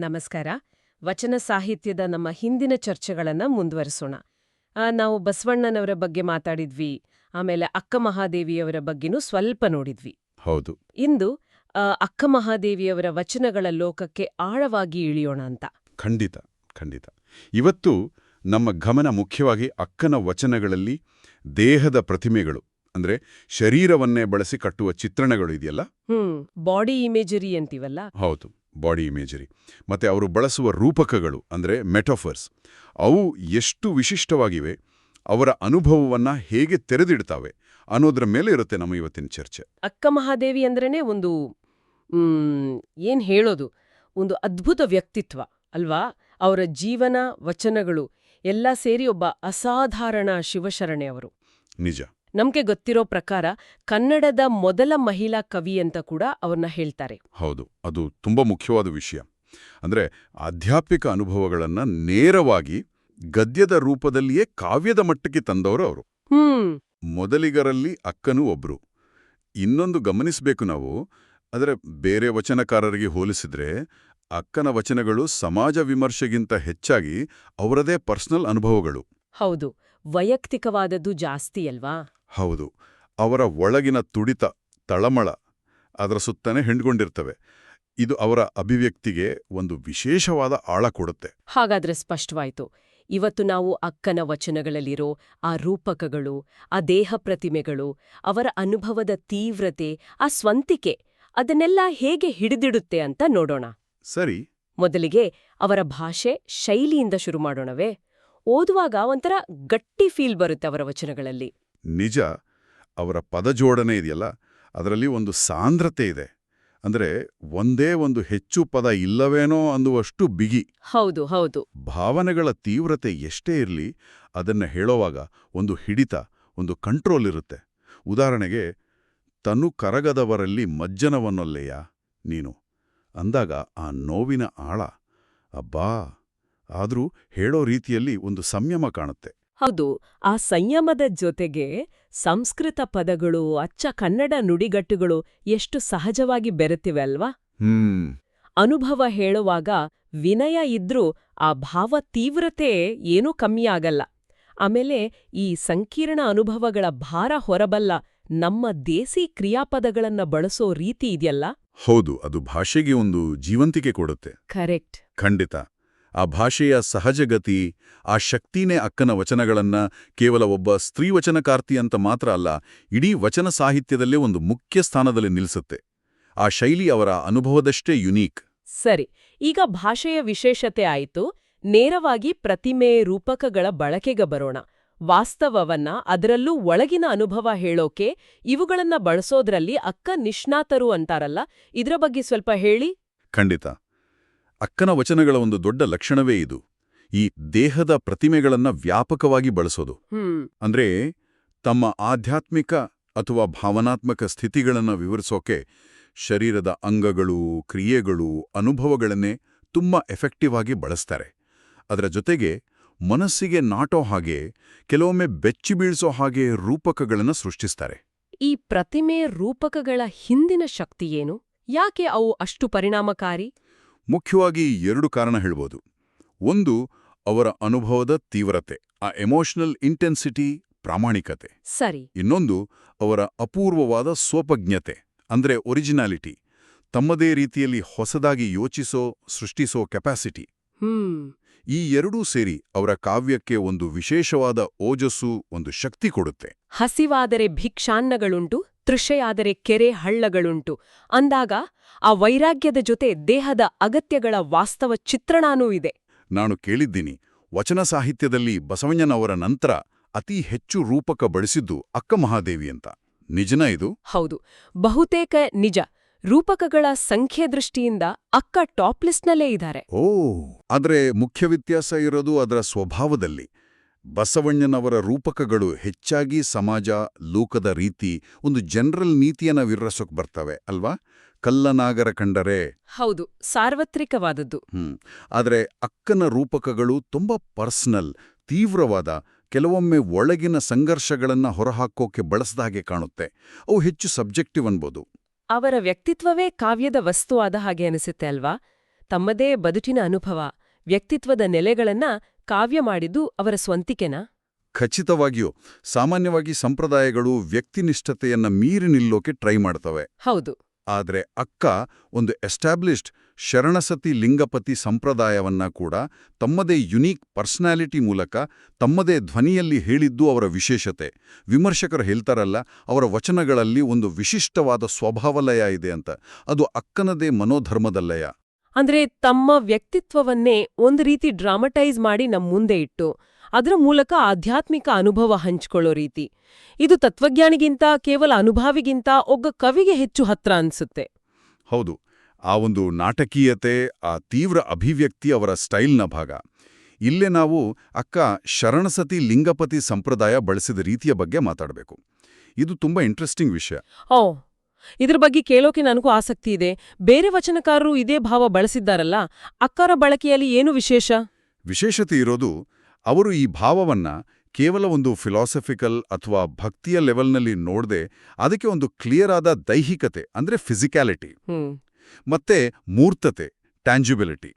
ನಮಸ್ಕಾರ. ವಚನ ಸಾಹಿತ್ಯದ ನಮ್ಮ ಹಿಂದಿನ ಚರ್ಚೆಗಳನ್ನ ಮುಂದುವರಿಸೋಣ. ನಾವು ಬಸವಣ್ಣನವರ ಬಗ್ಗೆ ಮಾತಾಡಿದ್ವಿ, ಆಮೇಲೆ ಅಕ್ಕ ಮಹಾದೇವಿಯವರ ಬಗ್ಗೆನೂ ಸ್ವಲ್ಪ ನೋಡಿದ್ವಿ. ಹೌದು. ಇಂದು ಅಕ್ಕ ಮಹಾದೇವಿಯವರ ವಚನಗಳ ಲೋಕಕ್ಕೆ ಆಳವಾಗಿ ಇಳಿಯೋಣ ಅಂತ. ಖಂಡಿತ ಖಂಡಿತ. ಇವತ್ತು ನಮ್ಮ ಗಮನ ಮುಖ್ಯವಾಗಿ ಅಕ್ಕನ ವಚನಗಳಲ್ಲಿ ದೇಹದ ಪ್ರತಿಮೆಗಳು, ಅಂದ್ರೆ ಶರೀರವನ್ನೇ ಬಳಸಿ ಕಟ್ಟುವ ಚಿತ್ರಣಗಳು ಇದೆಯಲ್ಲ. ಬಾಡಿ ಇಮೇಜರಿ ಅಂತೀವಲ್ಲ. ಹೌದು, ಬಾಡಿ ಇಮೇಜರಿ. ಮತ್ತೆ ಅವರು ಬಳಸುವ ರೂಪಕಗಳು ಅಂದ್ರೆ ಮೆಟಾಫರ್ಸ್, ಅವು ಎಷ್ಟು ವಿಶಿಷ್ಟವಾಗಿವೆ, ಅವರ ಅನುಭವವನ್ನ ಹೇಗೆ ತೆರೆದಿಡ್ತಾವೆ ಅನ್ನೋದ್ರ ಮೇಲೆ ಇರುತ್ತೆ ನಮ್ಮ ಇವತ್ತಿನ ಚರ್ಚೆ. ಅಕ್ಕ ಮಹಾದೇವಿ ಅಂದ್ರೇನೆ ಒಂದು ಏನ್ ಹೇಳೋದು, ಒಂದು ಅದ್ಭುತ ವ್ಯಕ್ತಿತ್ವ ಅಲ್ವಾ. ಅವರ ಜೀವನ, ವಚನಗಳು ಎಲ್ಲ ಸೇರಿ ಒಬ್ಬ ಅಸಾಧಾರಣ ಶಿವಶರಣೆ ಅವರು. ನಿಜ. ನಮ್ಗೆ ಗೊತ್ತಿರೋ ಪ್ರಕಾರ ಕನ್ನಡದ ಮೊದಲ ಮಹಿಳಾ ಕವಿ ಅಂತ ಕೂಡ ಅವ್ರನ್ನ ಹೇಳ್ತಾರೆ. ಹೌದು, ಅದು ತುಂಬಾ ಮುಖ್ಯವಾದ ವಿಷಯ. ಅಂದ್ರೆ ಆಧ್ಯಾತ್ಮಿಕ ಅನುಭವಗಳನ್ನ ನೇರವಾಗಿ ಗದ್ಯದ ರೂಪದಲ್ಲಿಯೇ ಕಾವ್ಯದ ಮಟ್ಟಕ್ಕೆ ತಂದವರು ಅವರು. ಮೊದಲಿಗರಲ್ಲಿ ಅಕ್ಕನೂ ಒಬ್ರು. ಇನ್ನೊಂದು ಗಮನಿಸಬೇಕು ನಾವು, ಆದರೆ ಬೇರೆ ವಚನಕಾರರಿಗೆ ಹೋಲಿಸಿದ್ರೆ ಅಕ್ಕನ ವಚನಗಳು ಸಮಾಜ ವಿಮರ್ಶೆಗಿಂತ ಹೆಚ್ಚಾಗಿ ಅವರದೇ ಪರ್ಸನಲ್ ಅನುಭವಗಳು. ಹೌದು, ವೈಯಕ್ತಿಕವಾದದ್ದು ಜಾಸ್ತಿ ಅಲ್ವಾ. ಹೌದು, ಅವರ ಒಳಗಿನ ತುಡಿತ, ತಳಮಳ ಅದರ ಸುತ್ತನೇ ಹೆಣ್ಕೊಂಡಿರ್ತವೆ. ಇದು ಅವರ ಅಭಿವ್ಯಕ್ತಿಗೆ ಒಂದು ವಿಶೇಷವಾದ ಆಳ ಕೊಡುತ್ತೆ. ಹಾಗಾದ್ರೆ ಸ್ಪಷ್ಟವಾಯ್ತು. ಇವತ್ತು ನಾವು ಅಕ್ಕನ ವಚನಗಳಲ್ಲಿರೋ ಆ ರೂಪಕಗಳು, ಆ ದೇಹ ಪ್ರತಿಮೆಗಳು, ಅವರ ಅನುಭವದ ತೀವ್ರತೆ, ಆ ಸ್ವಂತಿಕೆ, ಅದನ್ನೆಲ್ಲ ಹೇಗೆ ಹಿಡಿದಿಡುತ್ತೆ ಅಂತ ನೋಡೋಣ. ಸರಿ. ಮೊದಲಿಗೆ ಅವರ ಭಾಷೆ, ಶೈಲಿಯಿಂದ ಶುರು ಮಾಡೋಣವೇ. ಓದುವಾಗ ಒಂಥರ ಗಟ್ಟಿ ಫೀಲ್ ಬರುತ್ತೆ ಅವರ ವಚನಗಳಲ್ಲಿ. ನಿಜ. ಅವರ ಪದಜೋಡಣೆ ಇದೆಯಲ್ಲ, ಅದರಲ್ಲಿ ಒಂದು ಸಾಂದ್ರತೆ ಇದೆ. ಅಂದ್ರೆ ಒಂದೇ ಒಂದು ಹೆಚ್ಚು ಪದ ಇಲ್ಲವೇನೋ ಅನ್ನುವಷ್ಟು ಬಿಗಿ. ಹೌದು ಹೌದು. ಭಾವನೆಗಳ ತೀವ್ರತೆ ಎಷ್ಟೇ ಇರಲಿ, ಅದನ್ನ ಹೇಳೋವಾಗ ಒಂದು ಹಿಡಿತ, ಒಂದು ಕಂಟ್ರೋಲ್ ಇರುತ್ತೆ. ಉದಾಹರಣೆಗೆ, ತನು ಕರಗದವರಲ್ಲಿ ಮಜ್ಜನವನ್ನೊಲ್ಲೆಯ ನೀನು ಅಂದಾಗ ಆ ನೋವಿನ ಆಳ, ಅಬ್ಬಾ, ಆದ್ರೂ ಹೇಳೋ ರೀತಿಯಲ್ಲಿ ಒಂದು ಸಂಯಮ ಕಾಣುತ್ತೆ. ಹೌದು, ಆ ಸಂಯಮದ ಜೊತೆಗೆ ಸಂಸ್ಕೃತ ಪದಗಳು, ಅಚ್ಚ ಕನ್ನಡ ನುಡಿಗಟ್ಟುಗಳು ಎಷ್ಟು ಸಹಜವಾಗಿ ಬೆರೆತಿವೆ ಅಲ್ವಾ. ಅನುಭವ ಹೇಳುವಾಗ ವಿನಯ ಇದ್ರೂ ಆ ಭಾವ ತೀವ್ರತೆ ಏನೂ ಕಮ್ಮಿಯಾಗಲ್ಲ. ಆಮೇಲೆ ಈ ಸಂಕೀರ್ಣ ಅನುಭವಗಳ ಭಾರ ಹೊರಬಲ್ಲ ನಮ್ಮ ದೇಸಿ ಕ್ರಿಯಾಪದಗಳನ್ನ ಬಳಸೋ ರೀತಿ ಇದೆಯಲ್ಲ. ಹೌದು, ಅದು ಭಾಷೆಗೆ ಒಂದು ಜೀವಂತಿಕೆ ಕೊಡುತ್ತೆ. ಕರೆಕ್ಟ್. ಖಂಡಿತ. ಆ ಭಾಷೆಯ ಸಹಜಗತಿ, ಆ ಶಕ್ತಿನೇ ಅಕ್ಕನ ವಚನಗಳನ್ನ ಕೇವಲ ಒಬ್ಬ ಸ್ತ್ರೀವಚನಕಾರ್ತಿ ಅಂತ ಮಾತ್ರ ಅಲ್ಲ, ಇಡೀ ವಚನ ಸಾಹಿತ್ಯದಲ್ಲೇ ಒಂದು ಮುಖ್ಯ ಸ್ಥಾನದಲ್ಲಿ ನಿಲ್ಲಿಸುತ್ತೆ. ಆ ಶೈಲಿ ಅವರ ಅನುಭವದಷ್ಟೇ ಯುನೀಕ್. ಸರಿ, ಈಗ ಭಾಷೆಯ ವಿಶೇಷತೆ ಆಯಿತು. ನೇರವಾಗಿ ಪ್ರತಿಮೆ, ರೂಪಕಗಳ ಬಳಕೆಗೆ ಬರೋಣ. ವಾಸ್ತವವನ್ನ, ಅದರಲ್ಲೂ ಒಳಗಿನ ಅನುಭವ ಹೇಳೋಕೆ ಇವುಗಳನ್ನ ಬಳಸೋದ್ರಲ್ಲಿ ಅಕ್ಕ ನಿಷ್ಣಾತರು ಅಂತಾರಲ್ಲ, ಇದ್ರ ಬಗ್ಗೆ ಸ್ವಲ್ಪ ಹೇಳಿ. ಖಂಡಿತ. ಅಕ್ಕನ ವಚನಗಳ ಒಂದು ದೊಡ್ಡ ಲಕ್ಷಣವೇ ಇದು, ಈ ದೇಹದ ಪ್ರತಿಮೆಗಳನ್ನ ವ್ಯಾಪಕವಾಗಿ ಬಳಸೋದು. ಅಂದ್ರೆ ತಮ್ಮ ಆಧ್ಯಾತ್ಮಿಕ ಅಥವಾ ಭಾವನಾತ್ಮಕ ಸ್ಥಿತಿಗಳನ್ನು ವಿವರಿಸೋಕೆ ಶರೀರದ ಅಂಗಗಳು, ಕ್ರಿಯೆಗಳು, ಅನುಭವಗಳನ್ನೇ ತುಂಬಾ ಎಫೆಕ್ಟಿವ್ ಆಗಿ ಬಳಸ್ತಾರೆ. ಅದರ ಜೊತೆಗೆ ಮನಸ್ಸಿಗೆ ನಾಟೋ ಹಾಗೆ, ಕೆಲವೊಮ್ಮೆ ಬೆಚ್ಚಿ ಬೀಳ್ಸೋ ಹಾಗೆ ರೂಪಕಗಳನ್ನು ಸೃಷ್ಟಿಸ್ತಾರೆ. ಈ ಪ್ರತಿಮೆ, ರೂಪಕಗಳ ಹಿಂದಿನ ಶಕ್ತಿ ಏನು? ಯಾಕೆ ಅವು ಅಷ್ಟು ಪರಿಣಾಮಕಾರಿ? ಮುಖ್ಯವಾಗಿ 2 ಕಾರಣ ಹೇಳ್ಬೋದು. ಒಂದು, ಅವರ ಅನುಭವದ ತೀವ್ರತೆ, ಆ ಎಮೋಷನಲ್ ಇಂಟೆನ್ಸಿಟಿ, ಪ್ರಾಮಾಣಿಕತೆ. ಸರಿ. ಇನ್ನೊಂದು, ಅವರ ಅಪೂರ್ವವಾದ ಸ್ವೋಪಜ್ಞತೆ, ಅಂದ್ರೆ ಒರಿಜಿನಾಲಿಟಿ, ತಮ್ಮದೇ ರೀತಿಯಲ್ಲಿ ಹೊಸದಾಗಿ ಯೋಚಿಸೋ, ಸೃಷ್ಟಿಸೋ ಕೆಪಾಸಿಟಿ. ಈ 2 ಸೇರಿ ಅವರ ಕಾವ್ಯಕ್ಕೆ ಒಂದು ವಿಶೇಷವಾದ ಓಜಸ್ಸು, ಒಂದು ಶಕ್ತಿ ಕೊಡುತ್ತೆ. ಹಸಿವಾದರೆ ಭಿಕ್ಷಾನ್ನಗಳುಂಟು, ತೃಷೆಯಾದರೆ ಕೆರೆ ಹಳ್ಳಗಳುಂಟು ಅಂದಾಗ ಆ ವೈರಾಗ್ಯದ ಜೊತೆ ದೇಹದ ಅಗತ್ಯಗಳ ವಾಸ್ತವ ಚಿತ್ರಣನೂ ಇದೆ. ನಾನು ಕೇಳಿದ್ದೀನಿ, ವಚನ ಸಾಹಿತ್ಯದಲ್ಲಿ ಬಸವಣ್ಣನವರ ನಂತರ ಅತಿ ಹೆಚ್ಚು ರೂಪಕ ಬಳಸಿದ್ದು ಅಕ್ಕ ಮಹಾದೇವಿ ಅಂತ. ನಿಜನಾ ಇದು? ಹೌದು, ಬಹುತೇಕ ನಿಜ. ರೂಪಕಗಳ ಸಂಖ್ಯೆ ದೃಷ್ಟಿಯಿಂದ ಅಕ್ಕ ಟಾಪ್ ಲಿಸ್ಟ್ನಲ್ಲೇ ಇದ್ದಾರೆ. ಆದ್ರೆ ಮುಖ್ಯ ವ್ಯತ್ಯಾಸ ಇರೋದು ಅದರ ಸ್ವಭಾವದಲ್ಲಿ. ಬಸವಣ್ಣನವರ ರೂಪಕಗಳು ಹೆಚ್ಚಾಗಿ ಸಮಾಜ, ಲೋಕದ ರೀತಿ, ಒಂದು ಜನರಲ್ ನೀತಿಯನ್ನ ವಿವರಿಸೋಕೆ ಬರ್ತವೆ ಅಲ್ವಾ. ಕಲ್ಲನಾಗರ ಕಂಡರೆ. ಹೌದು, ಸಾರ್ವತ್ರಿಕವಾದದ್ದು. ಆದ್ರೆ ಅಕ್ಕನ ರೂಪಕಗಳು ತುಂಬಾ ಪರ್ಸನಲ್, ತೀವ್ರವಾದ, ಕೆಲವೊಮ್ಮೆ ಒಳಗಿನ ಸಂಘರ್ಷಗಳನ್ನ ಹೊರಹಾಕೋಕೆ ಬಳಸದಾಗೆ ಕಾಣುತ್ತೆ. ಅವು ಹೆಚ್ಚು ಸಬ್ಜೆಕ್ಟಿವ್ ಅನ್ಬೋದು. ಅವರ ವ್ಯಕ್ತಿತ್ವವೇ ಕಾವ್ಯದ ವಸ್ತು ಆದ ಹಾಗೆ ಅನಿಸುತ್ತೆ ಅಲ್ವಾ. ತಮ್ಮದೇ ಬದುಕಿನ ಅನುಭವ, ವ್ಯಕ್ತಿತ್ವದ ನೆಲೆಗಳನ್ನ ಕಾವ್ಯ ಮಾಡಿದ್ದು ಅವರ ಸ್ವಂತಿಕೆನಾ? ಖಚಿತವಾಗಿಯೂ. ಸಾಮಾನ್ಯವಾಗಿ ಸಂಪ್ರದಾಯಗಳು ವ್ಯಕ್ತಿನಿಷ್ಠತೆಯನ್ನ ಮೀರಿ ನಿಲ್ಲೋಕೆ ಟ್ರೈ ಮಾಡ್ತವೆ. ಹೌದು. ಆದ್ರೆ ಅಕ್ಕ ಒಂದು ಎಸ್ಟಾಬ್ಲಿಷ್ಡ್ ಶರಣಸತಿ ಲಿಂಗಪತಿ ಸಂಪ್ರದಾಯವನ್ನ ಕೂಡ ತಮ್ಮದೇ ಯುನೀಕ್ ಪರ್ಸನಾಲಿಟಿ ಮೂಲಕ ತಮ್ಮದೇ ಧ್ವನಿಯಲ್ಲಿ ಹೇಳಿದ್ದು ಅವರ ವಿಶೇಷತೆ. ವಿಮರ್ಶಕರು ಹೇಳ್ತಾರಲ್ಲ, ಅವರ ವಚನಗಳಲ್ಲಿ ಒಂದು ವಿಶಿಷ್ಟವಾದ ಸ್ವಭಾವಲಯ ಇದೆ ಅಂತ. ಅದು ಅಕ್ಕನದೇ ಮನೋಧರ್ಮದಲ್ಲಯ. ಅಂದ್ರೆ ತಮ್ಮ ವ್ಯಕ್ತಿತ್ವವನ್ನೇ ಒಂದು ರೀತಿ ಡ್ರಾಮಟೈಸ್ ಮಾಡಿ ಮುಂದೆ ಇಟ್ಟು ಅದರ ಮೂಲಕ ಆಧ್ಯಾತ್ಮಿಕ ಅನುಭವ ಹಂಚ್ಕೊಳ್ಳೋ ರೀತಿ. ಇದು ತತ್ವಜ್ಞಾನಿಗಿಂತ ಕೇವಲ ಅನುಭಾವಿಗಿಂತ ಒಬ್ಬ ಕವಿಗೆ ಹೆಚ್ಚು ಹತ್ರ ಅನ್ಸುತ್ತೆ. ಹೌದು. ಆ ಒಂದು ನಾಟಕೀಯತೆ, ಆ ತೀವ್ರ ಅಭಿವ್ಯಕ್ತಿ ಅವರ ಸ್ಟೈಲ್ನ ಭಾಗ. ಇಲ್ಲೇ ನಾವು ಅಕ್ಕ ಶರಣಸತಿ ಲಿಂಗಪತಿ ಸಂಪ್ರದಾಯ ಬಳಸಿದ ರೀತಿಯ ಬಗ್ಗೆ ಮಾತಾಡಬೇಕು. ಇದು ತುಂಬಾ ಇಂಟ್ರೆಸ್ಟಿಂಗ್ ವಿಷಯ. ಇದ್ರ ಬಗ್ಗೆ ಕೇಳೋಕೆ ನನಗೂ ಆಸಕ್ತಿ ಇದೆ. ಬೇರೆ ವಚನಕಾರರು ಇದೇ ಭಾವ ಬಳಸಿದ್ದಾರಲ್ಲ, ಅಕ್ಕರ ಬಳಕೆಯಲ್ಲಿ ಏನು ವಿಶೇಷ? ವಿಶೇಷತೆ ಇರೋದು, ಅವರು ಈ ಭಾವವನ್ನ ಕೇವಲ ಒಂದು ಫಿಲಾಸಫಿಕಲ್ ಅಥವಾ ಭಕ್ತಿಯ ಲೆವೆಲ್ನಲ್ಲಿ ನೋಡದೆ ಅದಕ್ಕೆ ಒಂದು ಕ್ಲಿಯರ್ ಆದ ದೈಹಿಕತೆ ಅಂದ್ರೆ ಫಿಸಿಕ್ಯಾಲಿಟಿ ಮತ್ತೆ ಮೂರ್ತತೆ ಟ್ಯಾಂಜಿಬಿಲಿಟಿ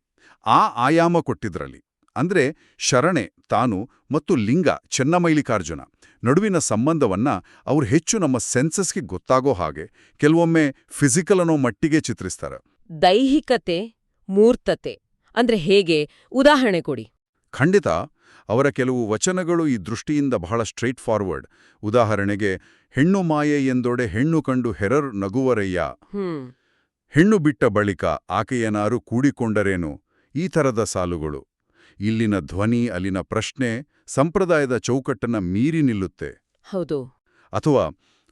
ಆ ಆಯಾಮ ಕೊಟ್ಟಿದ್ರಲ್ಲಿ. ಅಂದ್ರೆ ಶರಣೆ ತಾನು ಮತ್ತು ಲಿಂಗ ಚೆನ್ನಮೈಲಿಕಾರ್ಜುನ ನಡುವಿನ ಸಂಬಂಧವನ್ನ ಅವ್ರು ಹೆಚ್ಚು ನಮ್ಮ ಸೆನ್ಸಸ್ಗೆ ಗೊತ್ತಾಗೋ ಹಾಗೆ ಕೆಲವೊಮ್ಮೆ ಫಿಸಿಕಲ್ ಅನ್ನೋ ಮಟ್ಟಿಗೆ ಚಿತ್ರಿಸ್ತಾರೆ. ದೈಹಿಕತೆ ಮೂರ್ತತೆ ಅಂದ್ರೆ ಹೇಗೆ? ಉದಾಹರಣೆ ಕೊಡಿ. ಖಂಡಿತ. ಅವರ ಕೆಲವು ವಚನಗಳು ಈ ದೃಷ್ಟಿಯಿಂದ ಬಹಳ ಸ್ಟ್ರೈಟ್ ಫಾರ್ವರ್ಡ್. ಉದಾಹರಣೆಗೆ, ಹೆಣ್ಣು ಮಾಯೆ ಎಂದೊಡೆ ಹೆಣ್ಣು ಕಂಡು ಹೆರರ್ ನಗುವರಯ್ಯ, ಹೆಣ್ಣು ಬಿಟ್ಟ ಬಳಿಕ ಆಕೆಯನಾರು ಕೂಡಿಕೊಂಡರೇನು, ಈ ಥರದ ಸಾಲುಗಳು. ಇಲ್ಲಿನ ಧ್ವನಿ, ಅಲ್ಲಿನ ಪ್ರಶ್ನೆ ಸಂಪ್ರದಾಯದ ಚೌಕಟ್ಟನ್ನ ಮೀರಿ ನಿಲ್ಲುತ್ತೆ. ಹೌದು. ಅಥವಾ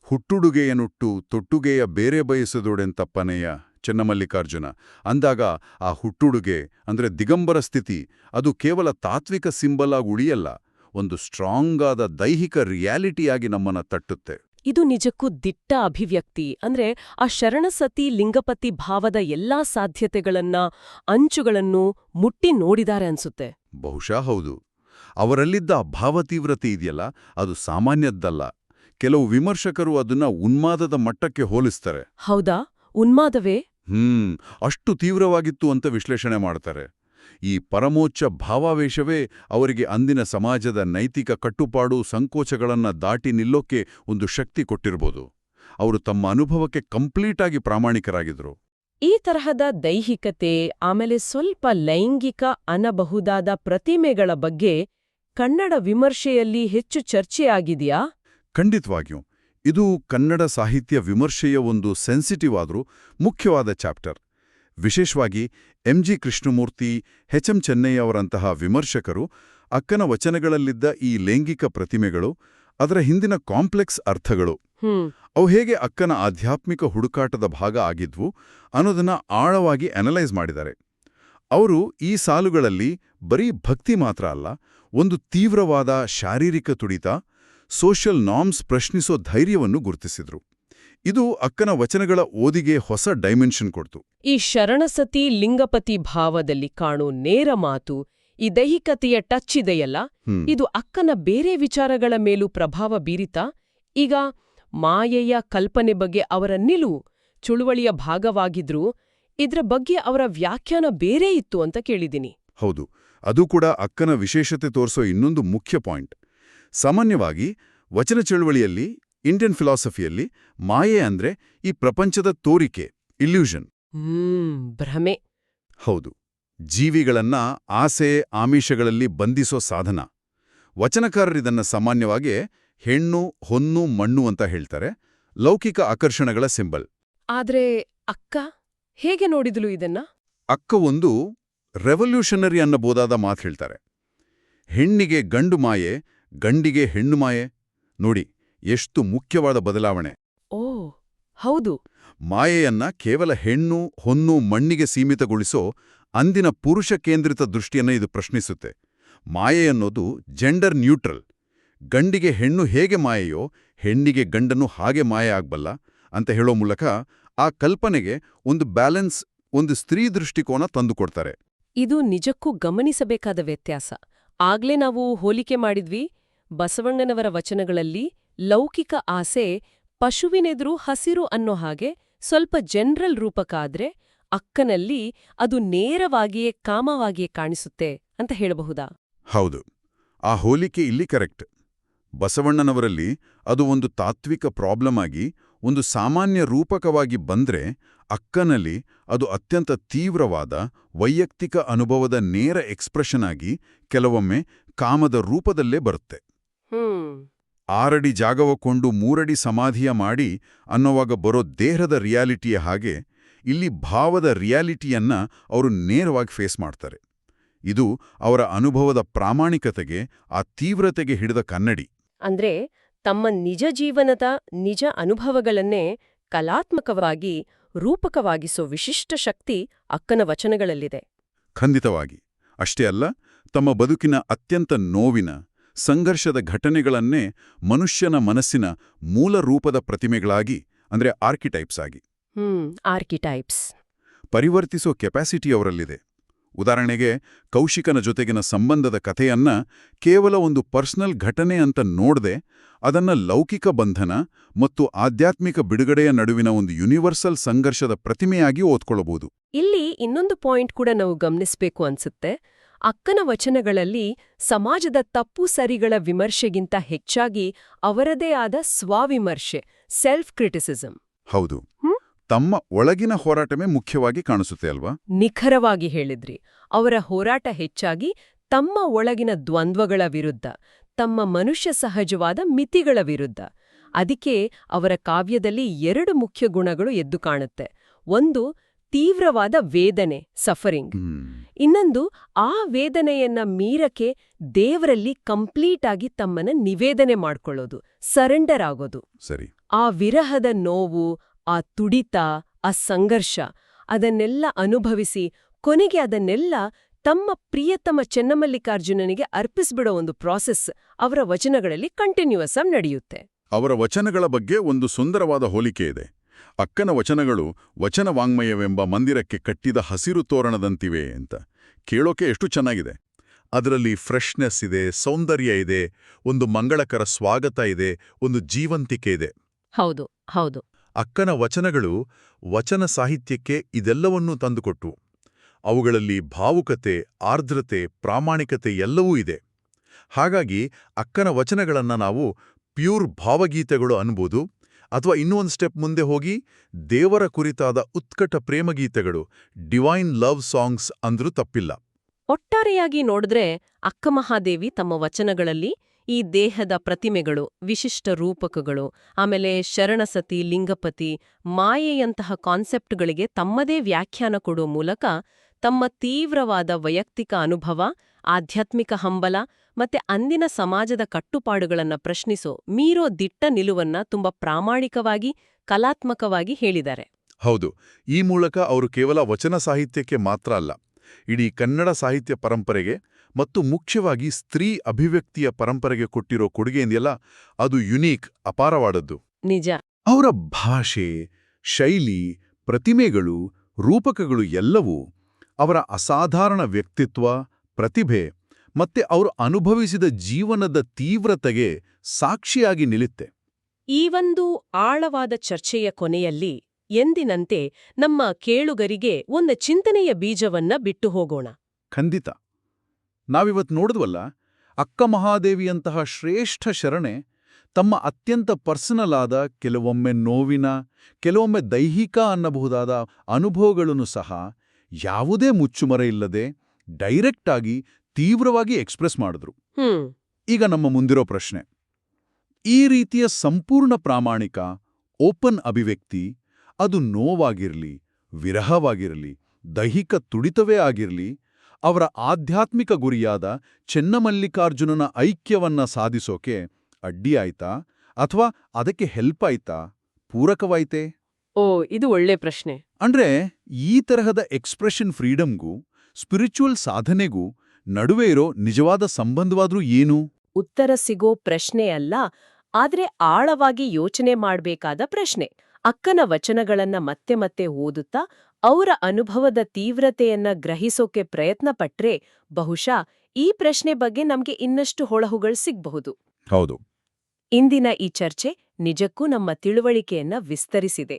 ಹುಟ್ಟುಡುಗೆಯನುಟ್ಟು ತೊಟ್ಟುಗೆಯ ಬೇರೆ ಬಯಸುದೊಡೆಂತಪ್ಪನೆಯ ಚೆನ್ನಮಲ್ಲಿಕಾರ್ಜುನ ಅಂದಾಗ ಆ ಹುಟ್ಟುಡುಗೆ ಅಂದ್ರೆ ದಿಗಂಬರ ಸ್ಥಿತಿ ಅದು ಕೇವಲ ತಾತ್ವಿಕ ಸಿಂಬಲ್ ಆಗಿ ಉಳಿಯಲ್ಲ, ಒಂದು ಸ್ಟ್ರಾಂಗ್ ಆದ ದೈಹಿಕ ರಿಯಾಲಿಟಿಯಾಗಿ ನಮ್ಮನ್ನ ತಟ್ಟುತ್ತೆ. ಇದು ನಿಜಕ್ಕೂ ದಿಟ್ಟ ಅಭಿವ್ಯಕ್ತಿ. ಅಂದ್ರೆ ಆ ಶರಣಸತಿ ಲಿಂಗಪತಿ ಭಾವದ ಎಲ್ಲಾ ಸಾಧ್ಯತೆಗಳನ್ನ ಅಂಚುಗಳನ್ನು ಮುಟ್ಟಿ ನೋಡಿದಾರೆ ಅನ್ಸುತ್ತೆ. ಬಹುಶಃ ಹೌದು. ಅವರಲ್ಲಿದ್ದ ಭಾವತೀವ್ರತೆ ಇದೆಯಲ್ಲ, ಅದು ಸಾಮಾನ್ಯದ್ದಲ್ಲ. ಕೆಲವು ವಿಮರ್ಶಕರು ಅದನ್ನ ಉನ್ಮಾದದ ಮಟ್ಟಕ್ಕೆ ಹೋಲಿಸ್ತಾರೆ. ಹೌದಾ? ಉನ್ಮಾದವೇ? ಅಷ್ಟು ತೀವ್ರವಾಗಿತ್ತು ಅಂತ ವಿಶ್ಲೇಷಣೆ ಮಾಡ್ತಾರೆ. ಈ ಪರಮೋಚ್ಚ ಭಾವಾವೇಶವೇ ಅವರಿಗೆ ಅಂದಿನ ಸಮಾಜದ ನೈತಿಕ ಕಟ್ಟುಪಾಡು ಸಂಕೋಚಗಳನ್ನ ದಾಟಿ ನಿಲ್ಲೋಕೆ ಒಂದು ಶಕ್ತಿ ಕೊಟ್ಟಿರ್ಬೋದು. ಅವರು ತಮ್ಮ ಅನುಭವಕ್ಕೆ ಕಂಪ್ಲೀಟಾಗಿ ಪ್ರಾಮಾಣಿಕರಾಗಿದ್ರು. ಈ ತರಹದ ದೈಹಿಕತೆ ಆಮೇಲೆ ಸ್ವಲ್ಪ ಲೈಂಗಿಕ ಅನ್ನಬಹುದಾದ ಪ್ರತಿಮೆಗಳ ಬಗ್ಗೆ ಕನ್ನಡ ವಿಮರ್ಶೆಯಲ್ಲಿ ಹೆಚ್ಚು ಚರ್ಚೆಯಾಗಿದೆಯಾ? ಖಂಡಿತವಾಗಿಯೂ. ಇದು ಕನ್ನಡ ಸಾಹಿತ್ಯ ವಿಮರ್ಶೆಯ ಒಂದು ಸೆನ್ಸಿಟಿವ್ ಆದ್ರೂ ಮುಖ್ಯವಾದ ಚಾಪ್ಟರ್. ವಿಶೇಷವಾಗಿ ಎಂ.ಜಿ. ಕೃಷ್ಣಮೂರ್ತಿ, ಎಚ್.ಎಂ. ಚೆನ್ನಯ್ಯವರಂತಹ ವಿಮರ್ಶಕರು ಅಕ್ಕನ ವಚನಗಳಲ್ಲಿದ್ದ ಈ ಲೈಂಗಿಕ ಪ್ರತಿಮೆಗಳು, ಅದರ ಹಿಂದಿನ ಕಾಂಪ್ಲೆಕ್ಸ್ ಅರ್ಥಗಳು, ಅವು ಹೇಗೆ ಅಕ್ಕನ ಆಧ್ಯಾತ್ಮಿಕ ಹುಡುಕಾಟದ ಭಾಗ ಆಗಿದ್ವು ಅನ್ನೋದನ್ನ ಆಳವಾಗಿ ಅನಲೈಸ್ ಮಾಡಿದ್ದಾರೆ. ಅವರು ಈ ಸಾಲುಗಳಲ್ಲಿ ಬರೀ ಭಕ್ತಿ ಮಾತ್ರ ಅಲ್ಲ, ಒಂದು ತೀವ್ರವಾದ ಶಾರೀರಿಕ ತುಡಿತ, ಸೋಷಿಯಲ್ ನಾರ್ಮ್ಸ್ ಪ್ರಶ್ನಿಸೋ ಧೈರ್ಯವನ್ನು ಗುರುತಿಸಿದ್ರು. ಇದು ಅಕ್ಕನ ವಚನಗಳ ಓದಿಗೆ ಹೊಸ ಡೈಮೆನ್ಷನ್ ಕೊಡ್ತು. ಈ ಶರಣಸತಿ ಲಿಂಗಪತಿ ಭಾವದಲ್ಲಿ ಕಾಣೋ ನೇರ ಮಾತು, ಈ ದೈಹಿಕತೆಯ ಟಚ್ ಇದೆಯಲ್ಲ, ಇದು ಅಕ್ಕನ ಬೇರೆ ವಿಚಾರಗಳ ಮೇಲೂ ಪ್ರಭಾವ ಬೀರಿತಾ? ಈಗ ಮಾಯೆಯ ಕಲ್ಪನೆ ಬಗ್ಗೆ ಅವರ ನಿಲುವು ಚಳುವಳಿಯ ಭಾಗವಾಗಿದ್ರೂ ಇದ್ರ ಬಗ್ಗೆ ಅವರ ವ್ಯಾಖ್ಯಾನ ಬೇರೆ ಇತ್ತು ಅಂತ ಕೇಳಿದ್ದೀನಿ. ಹೌದು, ಅದು ಕೂಡ ಅಕ್ಕನ ವಿಶೇಷತೆ ತೋರಿಸೋ ಇನ್ನೊಂದು ಮುಖ್ಯ ಪಾಯಿಂಟ್. ಸಾಮಾನ್ಯವಾಗಿ ವಚನ ಚಳುವಳಿಯಲ್ಲಿ, ಇಂಡಿಯನ್ ಫಿಲಾಸಫಿಯಲ್ಲಿ ಮಾಯೆ ಅಂದ್ರೆ ಈ ಪ್ರಪಂಚದ ತೋರಿಕೆ, ಇಲ್ಯೂಷನ್, ಭ್ರಮೆ. ಹೌದು, ಜೀವಿಗಳನ್ನ ಆಸೆ ಆಮಿಷಗಳಲ್ಲಿ ಬಂಧಿಸೋ ಸಾಧನ. ವಚನಕಾರರಿದನ್ನ ಸಾಮಾನ್ಯವಾಗಿ ಹೆಣ್ಣು, ಹೊನ್ನು, ಮಣ್ಣು ಅಂತ ಹೇಳ್ತಾರೆ, ಲೌಕಿಕ ಆಕರ್ಷಣೆಗಳ ಸಿಂಬಲ್. ಆದ್ರೆ ಅಕ್ಕ ಹೇಗೆ ನೋಡಿದ್ಲು ಇದನ್ನ? ಅಕ್ಕ ಒಂದು ರೆವಲ್ಯೂಷನರಿ ಅನ್ನಬಹುದಾದ ಮಾತು ಹೇಳ್ತಾರೆ. ಹೆಣ್ಣಿಗೆ ಗಂಡು ಮಾಯೆ, ಗಂಡಿಗೆ ಹೆಣ್ಣು ಮಾಯೆ. ನೋಡಿ ಎಷ್ಟು ಮುಖ್ಯವಾದ ಬದಲಾವಣೆ. ಓ ಹೌದು. ಮಾಯೆಯನ್ನ ಕೇವಲ ಹೆಣ್ಣು, ಹೊನ್ನು, ಮಣ್ಣಿಗೆ ಸೀಮಿತಗೊಳಿಸೋ ಅಂದಿನ ಪುರುಷ ಕೇಂದ್ರಿತ ದೃಷ್ಟಿಯನ್ನ ಇದು ಪ್ರಶ್ನಿಸುತ್ತೆ. ಮಾಯೆ ಅನ್ನೋದು ಜೆಂಡರ್ ನ್ಯೂಟ್ರಲ್. ಗಂಡಿಗೆ ಹೆಣ್ಣು ಹೇಗೆ ಮಾಯೆಯೋ ಹೆಣ್ಣಿಗೆ ಗಂಡನು ಹಾಗೆ ಮಾಯೆ ಆಗ್ಬಲ್ಲ ಅಂತ ಹೇಳೋ ಮೂಲಕ ಆ ಕಲ್ಪನೆಗೆ ಒಂದು ಬ್ಯಾಲೆನ್ಸ್, ಒಂದು ಸ್ತ್ರೀ ದೃಷ್ಟಿಕೋನ ತಂದುಕೊಡ್ತಾರೆ. ಇದು ನಿಜಕ್ಕೂ ಗಮನಿಸಬೇಕಾದ ವ್ಯತ್ಯಾಸ. ಆಗ್ಲೇ ನಾವು ಹೋಲಿಕೆ ಮಾಡಿದ್ವಿ, ಬಸವಣ್ಣನವರ ವಚನಗಳಲ್ಲಿ ಲೌಕಿಕ ಆಸೆ ಪಶುವಿನೆದುರು ಹಸಿರು ಅನ್ನೋ ಹಾಗೆ ಸ್ವಲ್ಪ ಜನರಲ್ ರೂಪಕ ಆದ್ರೆ, ಅಕ್ಕನಲ್ಲಿ ಅದು ನೇರವಾಗಿಯೇ ಕಾಮವಾಗಿಯೇ ಕಾಣಿಸುತ್ತೆ ಅಂತ ಹೇಳಬಹುದಾ? ಹೌದು, ಆ ಹೋಲಿಕೆ ಇಲ್ಲಿ ಕರೆಕ್ಟ್. ಬಸವಣ್ಣನವರಲ್ಲಿ ಅದು ಒಂದು ತಾತ್ವಿಕ ಪ್ರಾಬ್ಲಮ್ ಆಗಿ ಒಂದು ಸಾಮಾನ್ಯ ರೂಪಕವಾಗಿ ಬಂದ್ರೆ, ಅಕ್ಕನಲ್ಲಿ ಅದು ಅತ್ಯಂತ ತೀವ್ರವಾದ ವೈಯಕ್ತಿಕ ಅನುಭವದ ನೇರ ಎಕ್ಸ್ಪ್ರೆಷನ್ ಆಗಿ ಕೆಲವೊಮ್ಮೆ ಕಾಮದ ರೂಪದಲ್ಲೇ ಬರುತ್ತೆ. 6 ಅಡಿ ಜಾಗವ ಕೊಂಡು 3 ಅಡಿ ಸಮಾಧಿಯ ಮಾಡಿ ಅನ್ನೋವಾಗ ಬರೋ ದೇಹದ ರಿಯಾಲಿಟಿಯ ಹಾಗೆ ಇಲ್ಲಿ ಭಾವದ ರಿಯಾಲಿಟಿಯನ್ನ ಅವರು ನೇರವಾಗಿ ಫೇಸ್ ಮಾಡ್ತಾರೆ. ಇದು ಅವರ ಅನುಭವದ ಪ್ರಾಮಾಣಿಕತೆಗೆ, ಆ ತೀವ್ರತೆಗೆ ಹಿಡಿದ ಕನ್ನಡಿ. ಅಂದ್ರೆ ತಮ್ಮ ನಿಜ ಜೀವನದ ನಿಜ ಅನುಭವಗಳನ್ನೇ ಕಲಾತ್ಮಕವಾಗಿ ರೂಪಕವಾಗಿಸೋ ವಿಶಿಷ್ಟ ಶಕ್ತಿ ಅಕ್ಕನ ವಚನಗಳಲ್ಲಿದೆ. ಖಂಡಿತವಾಗಿ. ಅಷ್ಟೇ ಅಲ್ಲ, ತಮ್ಮ ಬದುಕಿನ ಅತ್ಯಂತ ನೋವಿನ, ಸಂಘರ್ಷದ ಘಟನೆಗಳನ್ನೇ ಮನುಷ್ಯನ ಮನಸ್ಸಿನ ಮೂಲ ರೂಪದ ಪ್ರತಿಮೆಗಳಾಗಿ, ಅಂದ್ರೆ ಆರ್ಕಿಟೈಪ್ಸ್ ಆಗಿ ಆರ್ಕಿಟೈಪ್ಸ್ ಪರಿವರ್ತಿಸೋ ಕೆಪಾಸಿಟಿ ಅವರಲ್ಲಿದೆ. ಉದಾಹರಣೆಗೆ, ಕೌಶಿಕನ ಜೊತೆಗಿನ ಸಂಬಂಧದ ಕಥೆಯನ್ನ ಕೇವಲ ಒಂದು ಪರ್ಸನಲ್ ಘಟನೆ ಅಂತ ನೋಡದೆ, ಅದನ್ನ ಲೌಕಿಕ ಬಂಧನ ಮತ್ತು ಆಧ್ಯಾತ್ಮಿಕ ಬಿಡುಗಡೆಯ ನಡುವಿನ ಒಂದು ಯೂನಿವರ್ಸಲ್ ಸಂಘರ್ಷದ ಪ್ರತಿಮೆಯಾಗಿ ಓದ್ಕೊಳ್ಳಬಹುದು. ಇಲ್ಲಿ ಇನ್ನೊಂದು ಪಾಯಿಂಟ್ ಕೂಡ ನಾವು ಗಮನಿಸಬೇಕು ಅನ್ಸುತ್ತೆ. ಅಕ್ಕನ ವಚನಗಳಲ್ಲಿ ಸಮಾಜದ ತಪ್ಪು ಸರಿಗಳ ವಿಮರ್ಶೆಗಿಂತ ಹೆಚ್ಚಾಗಿ ಅವರದೇ ಆದ ಸ್ವವಿಮರ್ಶೆ, ಸೆಲ್ಫ್ ಕ್ರಿಟಿಸಿಸಂ. ಹೌದು, ತಮ್ಮ ಒಳಗಿನ ಹೋರಾಟವೇ ಮುಖ್ಯವಾಗಿ ಕಾಣಿಸುತ್ತೆ ಅಲ್ವಾ? ನಿಖರವಾಗಿ ಹೇಳಿದ್ರಿ. ಅವರ ಹೋರಾಟ ಹೆಚ್ಚಾಗಿ ತಮ್ಮ ಒಳಗಿನ ದ್ವಂದ್ವಗಳ ವಿರುದ್ಧ, ತಮ್ಮ ಮನುಷ್ಯ ಸಹಜವಾದ ಮಿತಿಗಳ ವಿರುದ್ಧ. ಅದಕ್ಕೆ ಅವರ ಕಾವ್ಯದಲ್ಲಿ 2 ಮುಖ್ಯ ಗುಣಗಳು ಎದ್ದು ಕಾಣುತ್ತೆ. ಒಂದು, ತೀವ್ರವಾದ ವೇದನೆ, ಸಫರಿಂಗ್. ಇನ್ನೊಂದು, ಆ ವೇದನೆಯನ್ನ ಮೀರಕ್ಕೆ ದೇವರಲ್ಲಿ ಕಂಪ್ಲೀಟ್ ಆಗಿ ತಮ್ಮನ್ನ ನಿವೇದನೆ ಮಾಡ್ಕೊಳ್ಳೋದು, ಸರೆಂಡರ್ ಆಗೋದು. ಸರಿ. ಆ ವಿರಹದ ನೋವು, ಆ ತುಡಿತ, ಆ ಸಂಘರ್ಷ ಅದನ್ನೆಲ್ಲ ಅನುಭವಿಸಿ ಕೊನೆಗೆ ಅದನ್ನೆಲ್ಲ ತಮ್ಮ ಪ್ರಿಯತಮ ಚೆನ್ನಮಲ್ಲಿಕಾರ್ಜುನನಿಗೆ ಅರ್ಪಿಸ್ಬಿಡೋ ಒಂದು ಪ್ರಾಸೆಸ್ ಅವರ ವಚನಗಳಲ್ಲಿ ಕಂಟಿನ್ಯೂಯಸ್ ಆಗಿ ನಡೆಯುತ್ತೆ. ಅವರ ವಚನಗಳ ಬಗ್ಗೆ ಒಂದು ಸುಂದರವಾದ ಹೋಲಿಕೆ ಇದೆ. ಅಕ್ಕನ ವಚನಗಳು ವಚನ ವಾಂಗ್ಮಯವೆಂಬ ಮಂದಿರಕ್ಕೆ ಕಟ್ಟಿದ ಹಸಿರು ತೋರಣದಂತಿವೆ ಅಂತ. ಕೇಳೋಕೆ ಎಷ್ಟು ಚೆನ್ನಾಗಿದೆ. ಅದರಲ್ಲಿ ಫ್ರೆಶ್ನೆಸ್ ಇದೆ, ಸೌಂದರ್ಯ ಇದೆ, ಒಂದು ಮಂಗಳಕರ ಸ್ವಾಗತ ಇದೆ, ಒಂದು ಜೀವಂತಿಕೆ ಇದೆ. ಹೌದು ಹೌದು. ಅಕ್ಕನ ವಚನಗಳು ವಚನ ಸಾಹಿತ್ಯಕ್ಕೆ ಇದೆಲ್ಲವನ್ನೂ ತಂದುಕೊಟ್ಟವು. ಅವುಗಳಲ್ಲಿ ಭಾವುಕತೆ, ಆರ್ದ್ರತೆ, ಪ್ರಾಮಾಣಿಕತೆ ಎಲ್ಲವೂ ಇದೆ. ಹಾಗಾಗಿ ಅಕ್ಕನ ವಚನಗಳನ್ನು ನಾವು ಪ್ಯೂರ್ ಭಾವಗೀತೆಗಳು ಅನ್ಬೋದು, ಅಥವಾ ಇನ್ನೂ ಒಂದು ಸ್ಟೆಪ್ ಮುಂದೆ ಹೋಗಿ ದೇವರ ಕುರಿತಾದ ಉತ್ಕಟ ಪ್ರೇಮಗೀತೆಗಳು, ಡಿವೈನ್ ಲವ್ ಸಾಂಗ್ಸ್ ಅಂದ್ರೂ ತಪ್ಪಿಲ್ಲ. ಒಟ್ಟಾರೆಯಾಗಿ ನೋಡಿದ್ರೆ ಅಕ್ಕ ಮಹಾದೇವಿ ತಮ್ಮ ವಚನಗಳಲ್ಲಿ ಈ ದೇಹದ ಪ್ರತಿಮೆಗಳು, ವಿಶಿಷ್ಟ ರೂಪಕಗಳು, ಆಮೇಲೆ ಶರಣಸತಿ, ಲಿಂಗಪತಿ, ಮಾಯೆಯಂತಹ ಕಾನ್ಸೆಪ್ಟ್ಗಳಿಗೆ ತಮ್ಮದೇ ವ್ಯಾಖ್ಯಾನ ಕೊಡೋ ಮೂಲಕ ತಮ್ಮ ತೀವ್ರವಾದ ವೈಯಕ್ತಿಕ ಅನುಭವ, ಆಧ್ಯಾತ್ಮಿಕ ಹಂಬಲ ಮತ್ತೆ ಅಂದಿನ ಸಮಾಜದ ಕಟ್ಟುಪಾಡುಗಳನ್ನ ಪ್ರಶ್ನಿಸೋ ಮೀರೋ ದಿಟ್ಟ ನಿಲುವನ್ನ ತುಂಬಾ ಪ್ರಾಮಾಣಿಕವಾಗಿ, ಕಲಾತ್ಮಕವಾಗಿ ಹೇಳಿದ್ದಾರೆ. ಹೌದು, ಈ ಮೂಲಕ ಅವರು ಕೇವಲ ವಚನ ಸಾಹಿತ್ಯಕ್ಕೆ ಮಾತ್ರ ಅಲ್ಲ, ಇಡೀ ಕನ್ನಡ ಸಾಹಿತ್ಯ ಪರಂಪರೆಗೆ ಮತ್ತು ಮುಖ್ಯವಾಗಿ ಸ್ತ್ರೀ ಅಭಿವ್ಯಕ್ತಿಯ ಪರಂಪರೆಗೆ ಕೊಟ್ಟಿರೋ ಕೊಡುಗೆಯಿಂದೆಲ್ಲ ಅದು ಯುನೀಕ್, ಅಪಾರವಾದದ್ದು. ನಿಜ. ಅವರ ಭಾಷೆ, ಶೈಲಿ, ಪ್ರತಿಮೆಗಳು, ರೂಪಕಗಳು ಎಲ್ಲವೂ ಅವರ ಅಸಾಧಾರಣ ವ್ಯಕ್ತಿತ್ವ, ಪ್ರತಿಭೆ ಮತ್ತೆ ಅವರು ಅನುಭವಿಸಿದ ಜೀವನದ ತೀವ್ರತೆಗೆ ಸಾಕ್ಷಿಯಾಗಿ ನಿಲ್ಲುತ್ತೆ. ಈ ಒಂದು ಆಳವಾದ ಚರ್ಚೆಯ ಕೊನೆಯಲ್ಲಿ ಎಂದಿನಂತೆ ನಮ್ಮ ಕೇಳುಗರಿಗೆ ಒಂದು ಚಿಂತನೆಯ ಬೀಜವನ್ನ ಬಿಟ್ಟು ಹೋಗೋಣ. ಖಂಡಿತ. ನಾವಿವತ್ತು ನೋಡಿದ್ವಲ್ಲ, ಅಕ್ಕ ಮಹಾದೇವಿಯಂತಹ ಶ್ರೇಷ್ಠ ಶರಣೆ ತಮ್ಮ ಅತ್ಯಂತ ಪರ್ಸನಲ್ ಆದ, ಕೆಲವೊಮ್ಮೆ ನೋವಿನ, ಕೆಲವೊಮ್ಮೆ ದೈಹಿಕ ಅನ್ನಬಹುದಾದ ಅನುಭವಗಳನ್ನು ಸಹ ಯಾವುದೇ ಮುಚ್ಚುಮರೆ ಇಲ್ಲದೆ ಡೈರೆಕ್ಟ್ ಆಗಿ, ತೀವ್ರವಾಗಿ ಎಕ್ಸ್ಪ್ರೆಸ್ ಮಾಡಿದ್ರು. ಈಗ ನಮ್ಮ ಮುಂದಿರೋ ಪ್ರಶ್ನೆ, ಈ ರೀತಿಯ ಸಂಪೂರ್ಣ ಪ್ರಾಮಾಣಿಕ, ಓಪನ್ ಅಭಿವ್ಯಕ್ತಿ, ಅದು ನೋವಾಗಿರಲಿ, ವಿರಹವಾಗಿರಲಿ, ದೈಹಿಕ ತುಡಿತವೇ ಆಗಿರಲಿ, ಅವರ ಆಧ್ಯಾತ್ಮಿಕ ಗುರಿಯಾದ ಚೆನ್ನಮಲ್ಲಿಕಾರ್ಜುನನ ಐಕ್ಯವನ್ನ ಸಾಧಿಸೋಕೆ ಅಡ್ಡಿಯಾಯ್ತಾ ಅಥವಾ ಅದಕ್ಕೆ ಹೆಲ್ಪ್ ಆಯ್ತಾ, ಪೂರಕವಾಯ್ತೇ? ಓ, ಇದು ಒಳ್ಳೆ ಪ್ರಶ್ನೆ. ಅಂದ್ರೆ ಈ ತರಹದ ಎಕ್ಸ್ಪ್ರೆಷನ್ ಫ್ರೀಡಮ್ಗೂ ಸ್ಪಿರಿಚುವಲ್ ಸಾಧನೆಗೂ ನಡುವೆ ಇರೋ ನಿಜವಾದ ಸಂಬಂಧವಾದ್ರೂ ಏನು? ಉತ್ತರ ಸಿಗೋ ಪ್ರಶ್ನೆ ಅಲ್ಲ, ಆದ್ರೆ ಆಳವಾಗಿ ಯೋಚನೆ ಮಾಡ್ಬೇಕಾದ ಪ್ರಶ್ನೆ. ಅಕ್ಕನ ವಚನಗಳನ್ನ ಮತ್ತೆ ಮತ್ತೆ ಓದುತ್ತಾ ಅವರ ಅನುಭವದ ತೀವ್ರತೆಯನ್ನ ಗ್ರಹಿಸೋಕೆ ಪ್ರಯತ್ನ ಪಟ್ರೆ ಬಹುಶಃ ಈ ಪ್ರಶ್ನೆ ಬಗ್ಗೆ ನಮ್ಗೆ ಇನ್ನಷ್ಟು ಹೊಳಹುಗಳು ಸಿಗ್ಬಹುದು. ಹೌದು. ಇಂದಿನ ಈ ಚರ್ಚೆ ನಿಜಕ್ಕೂ ನಮ್ಮ ತಿಳುವಳಿಕೆಯನ್ನ ವಿಸ್ತರಿಸಿದೆ.